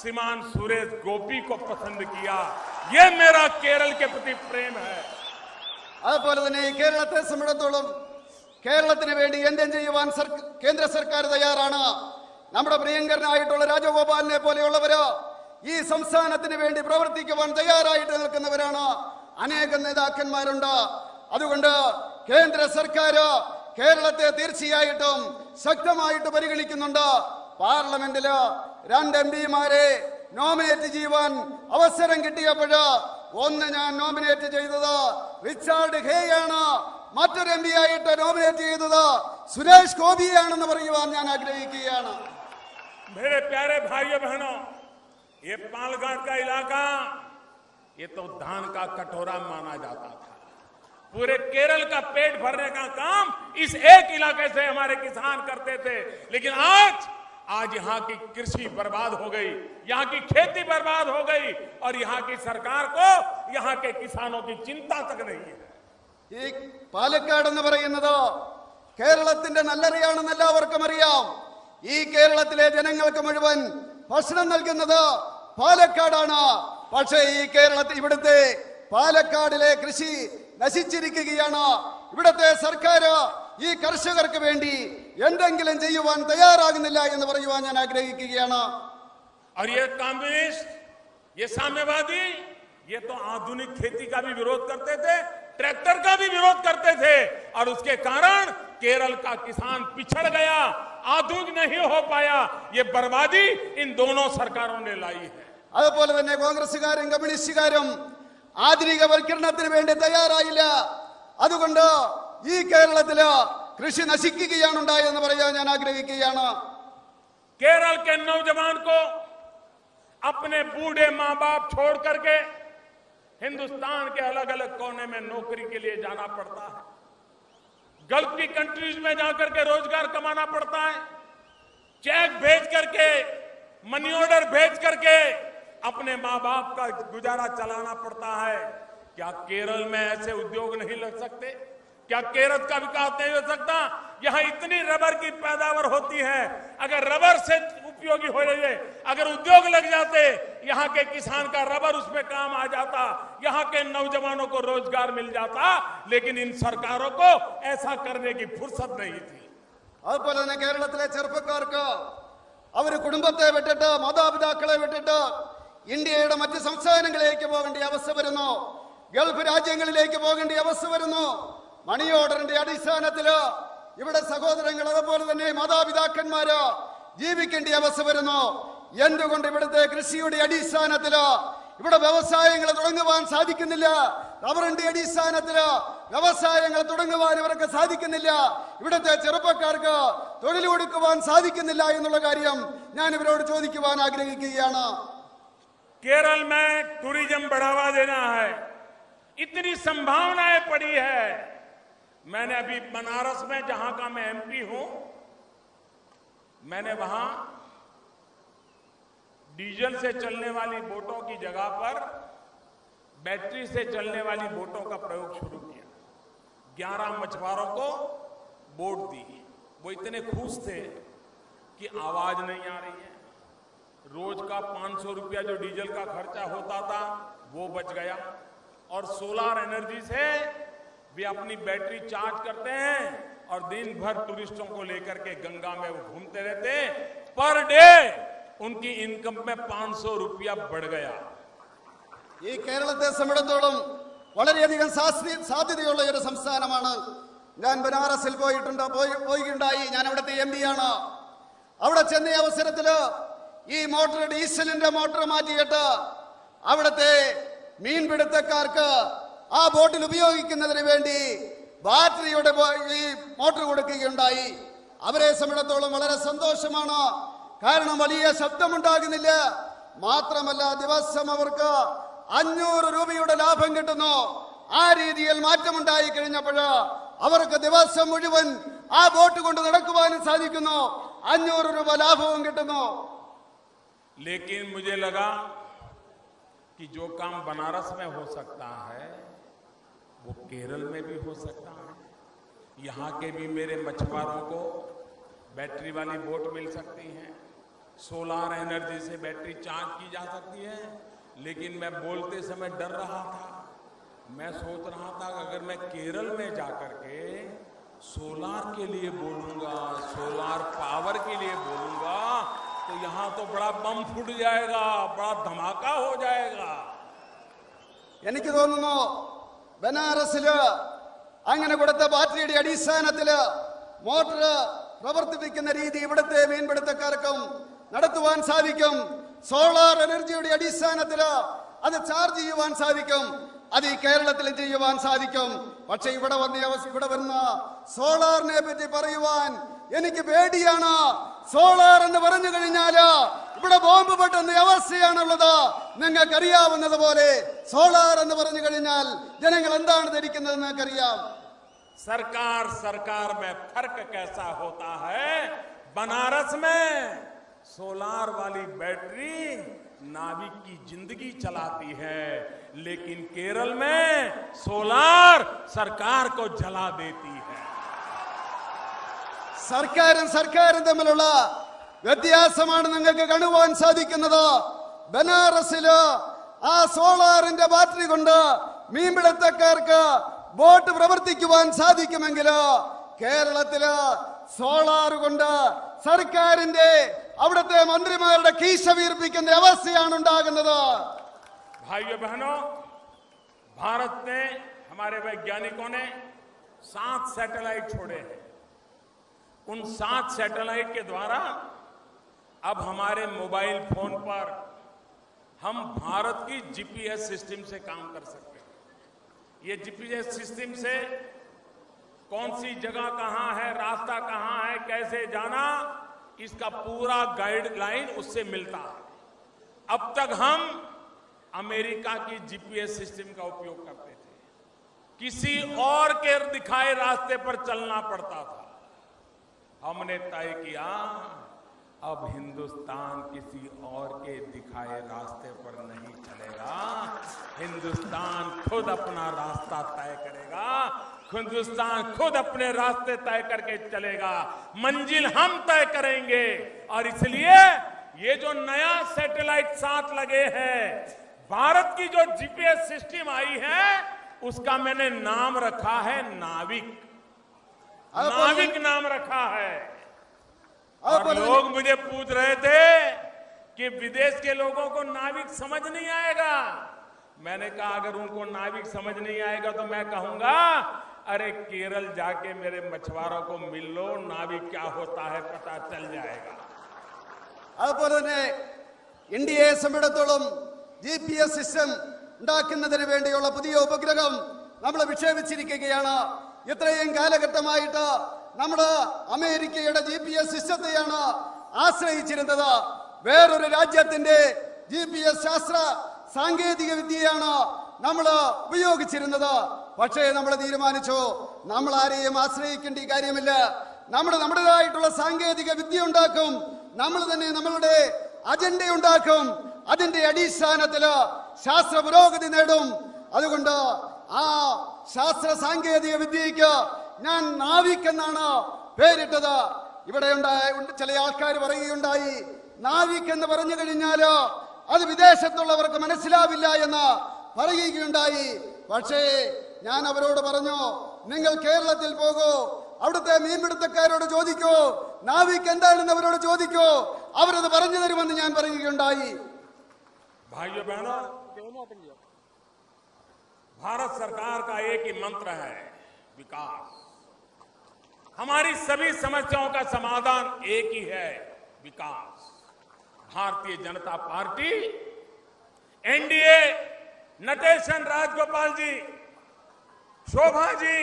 श्रीमान सुरेश गोपी को पसंद किया। यह मेरा केरल के प्रति प्रेम है। അതുപോലെ തന്നെ ഈ കേരളത്തെ സംബന്ധിച്ചിടത്തോളം കേരളത്തിന് വേണ്ടി എന്തും ചെയ്യുവാൻ കേന്ദ്ര സർക്കാർ തയ്യാറാണ്. നമ്മുടെ പ്രിയങ്കരനായിട്ടുള്ള രാജഗോപാലിനെ പോലെയുള്ളവര് ഈ സംസ്ഥാനത്തിന് വേണ്ടി പ്രവർത്തിക്കുവാൻ തയ്യാറായിട്ട് നിൽക്കുന്നവരാണ്. അനേകം നേതാക്കന്മാരുണ്ട്. അതുകൊണ്ട് കേന്ദ്ര സർക്കാർ കേരളത്തെ തീർച്ചയായിട്ടും ശക്തമായിട്ട് പരിഗണിക്കുന്നുണ്ട്. പാർലമെന്റില് 2 എംപിമാരെ നോമിനേറ്റ് ചെയ്യുവാൻ അവസരം കിട്ടിയപ്പോഴ് ഒന്ന് ഞാൻ നോമിനേറ്റ് ചെയ്തത് റിച്ചാർഡ് ഹേയാണ്, മറ്റൊരു എം പി ആയിട്ട് നോമിനേറ്റ് ചെയ്തത് സുരേഷ് ഗോപിയാണെന്ന് പറയുവാൻ ഞാൻ ആഗ്രഹിക്കുകയാണ്. मेरे प्यारे भाइयों बहनों, ये पालघाट का इलाका ये तो धान का कटोरा माना जाता था. पूरे केरल का पेट भरने का काम इस एक इलाके से हमारे किसान करते थे. लेकिन आज यहाँ की कृषि बर्बाद हो गई, यहाँ की खेती बर्बाद हो गई और यहाँ की सरकार को यहाँ के किसानों की चिंता तक नहीं है. ഈ പാലക്കാട് എന്ന് പറയുന്നത് കേരളത്തിന്റെ നല്ലറിയാണെന്ന് എല്ലാവർക്കും അറിയാം. ഈ കേരളത്തിലെ ജനങ്ങൾക്ക് മുഴുവൻ ഭക്ഷണം നൽകുന്നത് പാലക്കാടാണ്. പക്ഷേ ഈ ഇവിടുത്തെ പാലക്കാടിലെ കൃഷി നശിച്ചിരിക്കുകയാണ്. ഇവിടുത്തെ സർക്കാർ ഈ കർഷകർക്ക് വേണ്ടി എന്തെങ്കിലും ചെയ്യുവാൻ തയ്യാറാകുന്നില്ല എന്ന് പറയുവാൻ ഞാൻ ആഗ്രഹിക്കുകയാണ്. और ये कम्युनिस्ट, ये साम्यवादी, ये तो आधुनिक खेती का भी विरोध करते थे, ट्रैक्टर का भी विरोध करते थे और उसके कारण केरल का किसान पिछड़ गया, आधुनिक नहीं हो पाया. ये बर्बादी इन दोनों सरकारों ने लाई है. അതുപോലെ തന്നെ കോൺഗ്രസുകാരും കമ്മ്യൂണിസ്റ്റുകാരും ആധുനികവൽക്കരണത്തിന് വേണ്ടി തയ്യാറായില്ല. അതുകൊണ്ട് ഈ കേരളത്തില് കൃഷി നശിക്കുകയാണ് ഉണ്ടായെന്ന് പറയാൻ ഞാൻ ആഗ്രഹിക്കുകയാണ്. केरल के नौजवान को अपने बूढ़े माँ बाप छोड़ करके हिंदुस्तान के अलग अलग कोने में नौकरी के लिए जाना पड़ता है. गल्फ की कंट्रीज में जाकर के रोजगार कमाना पड़ता है. चेक भेज करके, मनी ऑर्डर भेज करके अपने माँ बाप का गुजारा चलाना पड़ता है. क्या केरल में ऐसे उद्योग नहीं लग सकते? क्या केरल का विकास नहीं हो सकता? यहां इतनी रबर की पैदावार होती है. अगर रबर से उपयोगी हो रही है, अगर उद्योग लग जाते, यहां के किसान का रबर उसमें काम आ जाता, यहां के नौजवानों को रोजगार मिल जाता. लेकिन इन सरकारों को ऐसा करने की फुर्सत नहीं थी. അതുപോലെ തന്നെ കേരളത്തിലെ ചെറുപ്പക്കാർക്ക് അവര് കുടുംബത്തെ വിട്ടിട്ട്, മാതാപിതാക്കളെ വിട്ടിട്ട് ഇന്ത്യയുടെ മറ്റ് സംസ്ഥാനങ്ങളിലേക്ക് പോകേണ്ട അവസ്ഥ വരുന്നു. ഗൾഫ് രാജ്യങ്ങളിലേക്ക് പോകേണ്ട അവസ്ഥ വരുന്നു. മണി ഓർഡറിന്റെ അടിസ്ഥാനത്തില് ഇവിടെ സഹോദരങ്ങൾ അതുപോലെ തന്നെ മാതാപിതാക്കന്മാര് ജീവിക്കേണ്ട അവസ്ഥ വരുന്നു. എന്തുകൊണ്ട് ഇവിടുത്തെ കൃഷിയുടെ അടിസ്ഥാനത്തില് ഇവിടെ വ്യവസായങ്ങൾ തുടങ്ങുവാൻ സാധിക്കുന്നില്ല? റബ്ബറിന്റെ അടിസ്ഥാനത്തില് വ്യവസായങ്ങൾ തുടങ്ങുവാൻ ഇവർക്ക് സാധിക്കുന്നില്ല. ഇവിടുത്തെ ചെറുപ്പക്കാർക്ക് തൊഴിൽ കൊടുക്കുവാൻ സാധിക്കുന്നില്ല എന്നുള്ള കാര്യം ഞാൻ ഇവരോട് ചോദിക്കുവാൻ ആഗ്രഹിക്കുകയാണ്. केरल में टूरिज्म बढ़ावा देना है, इतनी संभावनाएं पड़ी है. मैंने अभी बनारस में, जहां का मैं एमपी हूं, मैंने वहां डीजल से चलने वाली बोटों की जगह पर बैटरी से चलने वाली बोटों का प्रयोग शुरू किया. 11 मछुआरों को बोट दी. वो इतने खुश थे कि आवाज नहीं आ रही है. रोज का 500 रुपया जो डीजल का खर्चा होता था वो बच गया और सोलर एनर्जी से वे अपनी बैटरी चार्ज करते हैं और दिन भर टूरिस्टों को लेकर के गंगा में वो घूमते रहते हैं. पर डे उनकी इनकम में 500 रुपया बढ़ गया. ഈ കേരളത്തെ സംബന്ധിച്ചിടത്തോളം വളരെയധികം സാധ്യതയുള്ള ഒരു സംസ്ഥാനമാണ്. ഞാൻ ബനാറസിൽ പോയിട്ടുണ്ടായി. ഞാൻ അവിടുത്തെ എംപി ആണ്. അവിടെ ചെന്ന അവസരത്തില് ഈ മോട്ടോർ, ഡീസലിന്റെ മോട്ടോർ മാറ്റിയിട്ട് അവിടുത്തെ മീൻപിടുത്തക്കാർക്ക് ആ ബോട്ടിൽ ഉപയോഗിക്കുന്നതിന് വേണ്ടി ബാറ്ററിയുടെ ഈ മോട്ടോർ കൊടുക്കുകയുണ്ടായി. അവരെ സംബന്ധിച്ചിടത്തോളം വളരെ സന്തോഷമാണ്. കാരണം വലിയ ശബ്ദമുണ്ടാകുന്നില്ല. മാത്രമല്ല ദിവസം അവർക്ക് 500 രൂപയുടെ ലാഭം കിട്ടുന്നു. ആ രീതിയിൽ മാറ്റമുണ്ടായി കഴിഞ്ഞപ്പോൾ അവർക്ക് ദിവസം മുഴുവൻ ആ ബോട്ട് കൊണ്ട് നടക്കുവാനും സാധിക്കുന്നു. 500 രൂപ ലാഭവും കിട്ടുന്നു. लेकिन मुझे लगा कि जो काम बनारस में हो सकता है वो केरल में भी हो सकता है. यहाँ के भी मेरे मछुआरों को बैटरी वाली बोट मिल सकती है, सोलर एनर्जी से बैटरी चार्ज की जा सकती है. लेकिन मैं बोलते समय डर रहा था मैं सोच रहा था कि अगर मैं केरल में जाकर के सोलार के लिए बोलूंगा, सोलार पावर के लिए बोलूंगा, तो यहां तो बड़ा बम फूट जाएगा, बड़ा धमाका हो जाएगा। എനിക്ക് തോന്നുന്നു ബനാറസില് അങ്ങനെ കൊടുത്ത ബാറ്ററിയുടെ അടിസ്ഥാനത്തില് മോട്ടോർ പ്രവർത്തിപ്പിക്കുന്ന രീതി ഇവിടുത്തെ മീൻപിടുത്തക്കാർക്കും നടത്തുവാൻ സാധിക്കും. സോളാർ എനർജിയുടെ അടിസ്ഥാനത്തില് അത് ചാർജ് ചെയ്യുവാൻ സാധിക്കും. അത് ഈ കേരളത്തിൽ ചെയ്യുവാൻ സാധിക്കും. പക്ഷെ ഇവിടെ വരുന്ന സോളാറിനെ പറ്റി പറയുവാൻ എനിക്ക് പേടിയാണ്. സോളാർ എന്ന് പറഞ്ഞു കഴിഞ്ഞാല് ഇവിടെ ബോംബ് പൊട്ടുന്ന അവസ്ഥയാണുള്ളത്. നിങ്ങൾക്കറിയാവുന്നതുപോലെ സോളാർ എന്ന് പറഞ്ഞു കഴിഞ്ഞാൽ ജനങ്ങൾ എന്താണ് ധരിക്കുന്നത് നിങ്ങൾക്കറിയാം. सरकार में फर्क कैसा होता है? बनारस में सोलार वाली बैटरी नाविक की जिंदगी चलाती है, लेकिन केरल में सोलार सरकार को जला देती है. സർക്കാരും തമ്മിലുള്ള വ്യത്യാസമാണ് നിങ്ങൾക്ക് കാണുവാൻ സാധിക്കുന്നത്. ബനാറസില് ആ സോളാറിന്റെ ബാറ്ററി കൊണ്ട് മീൻപിടുത്തക്കാർക്ക് ബോട്ട് പ്രവർത്തിക്കുവാൻ സാധിക്കുമെങ്കിൽ കേരളത്തില് സോളാർ കൊണ്ട് സർക്കാരിന്റെ അവിടുത്തെ മന്ത്രിമാരുടെ കീശ വീർപ്പിക്കുന്ന അവസ്ഥയാണ് ഉണ്ടാകുന്നത്. भाइयों बहनों, भारत ने, हमारे वैज्ञानिकों ने 7 सैटेलाइट छोड़े हैं. उन 7 सैटेलाइट के द्वारा अब हमारे मोबाइल फोन पर हम भारत की जीपीएस सिस्टम से काम कर सकते हैं. ये जीपीएस सिस्टम से कौन सी जगह कहां है, रास्ता कहां है, कैसे जाना, इसका पूरा गाइडलाइन उससे मिलता है. अब तक हम अमेरिका की जीपीएस सिस्टम का उपयोग करते थे, किसी और के दिखाए रास्ते पर चलना पड़ता था. हमने तय किया अब हिंदुस्तान किसी और के दिखाए रास्ते पर नहीं चलेगा. हिंदुस्तान खुद अपना रास्ता तय करेगा, हिंदुस्तान खुद अपने रास्ते तय करके चलेगा. मंजिल हम तय करेंगे. और इसलिए ये जो नया सैटेलाइट 7 लगे हैं, भारत की जो जीपीएस सिस्टम आई है, उसका मैंने नाम रखा है नाविक. नाविक नाम रखा है. और लोग मुझे पूछ रहे थे कि विदेश के लोगों को नाविक समझ नहीं आएगा. मैंने कहा अगर उनको नाविक समझ नहीं आएगा तो मैं कहूंगा अरे केरल जाके मेरे मछुआरों को मिल लो, नाविक क्या होता है पता चल जाएगा. അതുപോലെ തന്നെ ഇന്ത്യയെ സംബന്ധിച്ചിടത്തോളം GPS സിസ്റ്റം ഉണ്ടാക്കുന്നതിന് വേണ്ടിയുള്ള പുതിയ ഉപഗ്രഹം നമ്മൾ വിക്ഷേപിച്ചിരിക്കുകയാണ്. ഇത്രയും കാലഘട്ടമായിട്ട് നമ്മുടെ അമേരിക്കയുടെ GPS സിസ്റ്റത്തെയാണ് ആശ്രയിച്ചിരുന്നത്. വേറൊരു രാജ്യത്തിന്റെ GPS ശാസ്ത്ര സാങ്കേതിക വിദ്യയാണ് നമ്മൾ ഉപയോഗിച്ചിരുന്നത്. പക്ഷേ നമ്മൾ തീരുമാനിച്ചു നമ്മൾ ആരെയും ആശ്രയിക്കേണ്ട കാര്യമില്ല. നമ്മുടേതായിട്ടുള്ള സാങ്കേതിക വിദ്യ ഉണ്ടാക്കും, നമ്മൾ തന്നെ നമ്മളുടെ അജണ്ട ഉണ്ടാക്കും. അതിന്റെ അടിസ്ഥാനത്തില് ശാസ്ത്ര പുരോഗതി നേടും. അതുകൊണ്ട് ആ ശാസ്ത്ര സാങ്കേതിക വിദ്യയ്ക്ക് ഞാൻ നാവിക് എന്നാണ് പേരിട്ടത്. ഇവിടെ ചില ആൾക്കാർ പറയുകയുണ്ടായി നാവിക് എന്ന് പറഞ്ഞു കഴിഞ്ഞാല് അത് വിദേശത്തുള്ളവർക്ക് മനസ്സിലാവില്ല എന്ന് പറയുകയുണ്ടായി. പക്ഷേ ഞാൻ അവരോട് പറഞ്ഞു നിങ്ങൾ കേരളത്തിൽ പോകൂ, അവിടുത്തെ മീൻപിടുത്തക്കാരോട് ചോദിക്കൂ, നാവിക് എന്താണെന്ന് അവരോട് ചോദിക്കൂ, അവരത് പറഞ്ഞു തരുമെന്ന് ഞാൻ പറയുകയുണ്ടായി. भाइयों बहनों, भारत सरकार का एक ही मंत्र है विकास. हमारी सभी समस्याओं का समाधान एक ही है विकास. भारतीय जनता पार्टी, एनडीए, नटेशन राजगोपाल जी, शोभा जी,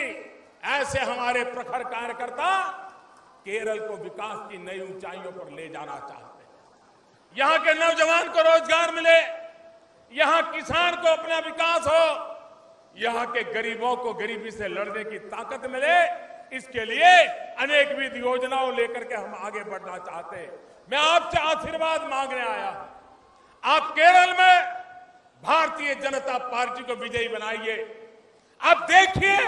ऐसे हमारे प्रखर कार्यकर्ता केरल को विकास की नई ऊंचाइयों पर ले जाना चाहते हैं. यहां के नौजवान को रोजगार मिले, यहां किसान को अपना विकास हो, यहां के गरीबों को गरीबी से लड़ने की ताकत मिले. इसके लिए अनेकविध योजनाओं लेकर के हम आगे बढ़ना चाहते हैं. मैं आपसे आशीर्वाद मांगने आया हूं. आप केरल में भारतीय जनता पार्टी को विजयी बनाइए. आप देखिए,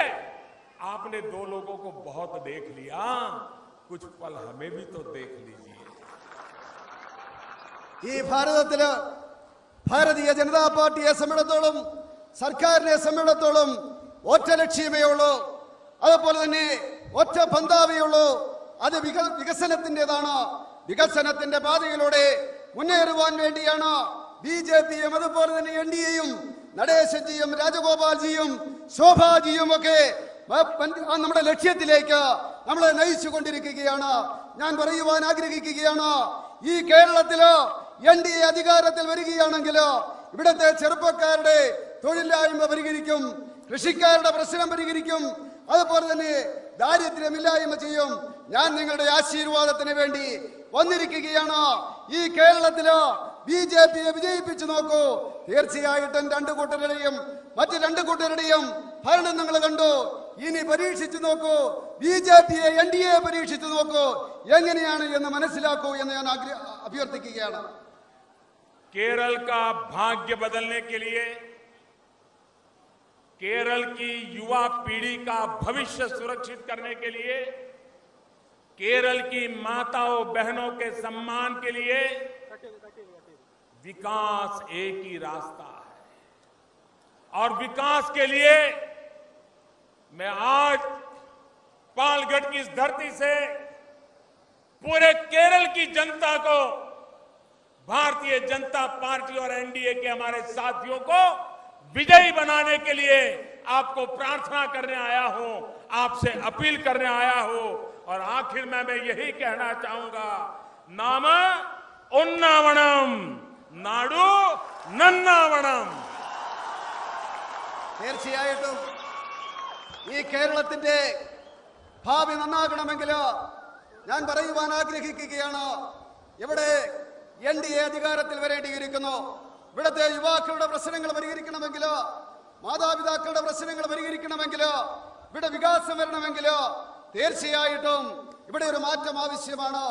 आपने 2 लोगों को बहुत देख लिया, कुछ पल हमें भी तो देख लीजिए. ഈ ഭാരതത്തില് ഭാരതീയ ജനതാ പാർട്ടിയെ സംബന്ധിച്ചിടത്തോളം സർക്കാരിനെ സംബന്ധിച്ചിടത്തോളം ഒറ്റ ലക്ഷ്യമേ ഉള്ളൂ, അതുപോലെ തന്നെ ഒറ്റ പന്താവേ ഉള്ളൂ. അത് വികസനത്തിൻ്റെതാണ്. വികസനത്തിന്റെ പാതയിലൂടെ മുന്നേറുവാൻ വേണ്ടിയാണ് ബിജെപിയും അതുപോലെ തന്നെ NDAയും നടേശൻജിയും രാജഗോപാൽജിയും ശോഭാജിയും ഒക്കെ നമ്മുടെ ലക്ഷ്യത്തിലേക്ക് നമ്മളെ നയിച്ചു കൊണ്ടിരിക്കുകയാണ്. ഞാൻ പറയുവാൻ ആഗ്രഹിക്കുകയാണ്, ഈ കേരളത്തില് NDA അധികാരത്തിൽ വരികയാണെങ്കിൽ ഇവിടുത്തെ ചെറുപ്പക്കാരുടെ തൊഴിലില്ലായ്മ പരിഹരിക്കും, കൃഷിക്കാരുടെ പ്രശ്നം പരിഹരിക്കും, അതുപോലെ തന്നെ ദാരിദ്ര്യമില്ലായ്മ ചെയ്യും. ഞാൻ നിങ്ങളുടെ ആശീർവാദത്തിന് വേണ്ടി വന്നിരിക്കുകയാണ്. ഈ കേരളത്തില് ബിജെപിയെ വിജയിപ്പിച്ചു നോക്കൂ. തീർച്ചയായിട്ടും മറ്റു രണ്ടു കൂട്ടരുടെയും ഭരണം നിങ്ങൾ കണ്ടു. ഇനി പരീക്ഷിച്ചു നോക്കൂ, ബിജെപിയെ NDA പരീക്ഷിച്ചു നോക്കൂ, എങ്ങനെയാണ് എന്ന് മനസ്സിലാക്കൂ എന്ന് ഞാൻ അഭ്യർത്ഥിക്കുകയാണ്. केरल का भाग्य बदलने के लिए, केरल की युवा पीढ़ी का भविष्य सुरक्षित करने के लिए, केरल की माताओं बहनों के सम्मान के लिए विकास एक ही रास्ता है। और विकास के लिए मैं आज पालगढ़ की इस धरती से पूरे केरल की जनता को, भारतीय जनता पार्टी और NDA के हमारे साथियों को विजयी बनाने के लिए आपको प्रार्थना करने आया हूं, आपसे अपील करने आया हूं। और आखिर में मैं यही कहना चाहूंगा, नाम उन्नावणम नाडु नन्नावणम। തീർച്ചയായിട്ടും ഈ കേരളത്തിന്റെ ഭാവി നന്നാകണമെങ്കിൽ ഞാൻ പറയുവാൻ ആഗ്രഹിക്കുകയാണ്, ഇവിടെ NDA അധികാരത്തിൽ വരേണ്ടിയിരിക്കുന്നു. ഇവിടുത്തെ യുവാക്കളുടെ പ്രശ്നങ്ങൾ പരിഹരിക്കണമെങ്കിൽ, മാതാപിതാക്കളുടെ പ്രശ്നങ്ങൾ പരിഹരിക്കണമെങ്കിൽ, ഇവിടെ വികാസം വരണമെങ്കിൽ തീർച്ചയായിട്ടും ഇവിടെ ഒരു മാറ്റം ആവശ്യമാണ്.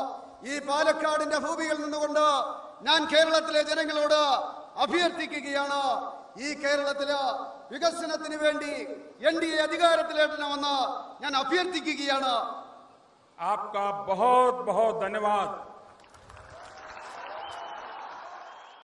ഈ പാലക്കാടിന്റെ ഭൂമിയിൽ നിന്നുകൊണ്ട് ഞാൻ കേരളത്തിലെ ജനങ്ങളോട് അഭ്യർത്ഥിക്കുകയാണ്, ഈ കേരളത്തില് വികസനത്തിന് വേണ്ടി NDA അധികാരത്തിലേറ്റണമെന്ന് ഞാൻ അഭ്യർത്ഥിക്കുകയാണ്. आपका बहुत बहुत धन्यवाद।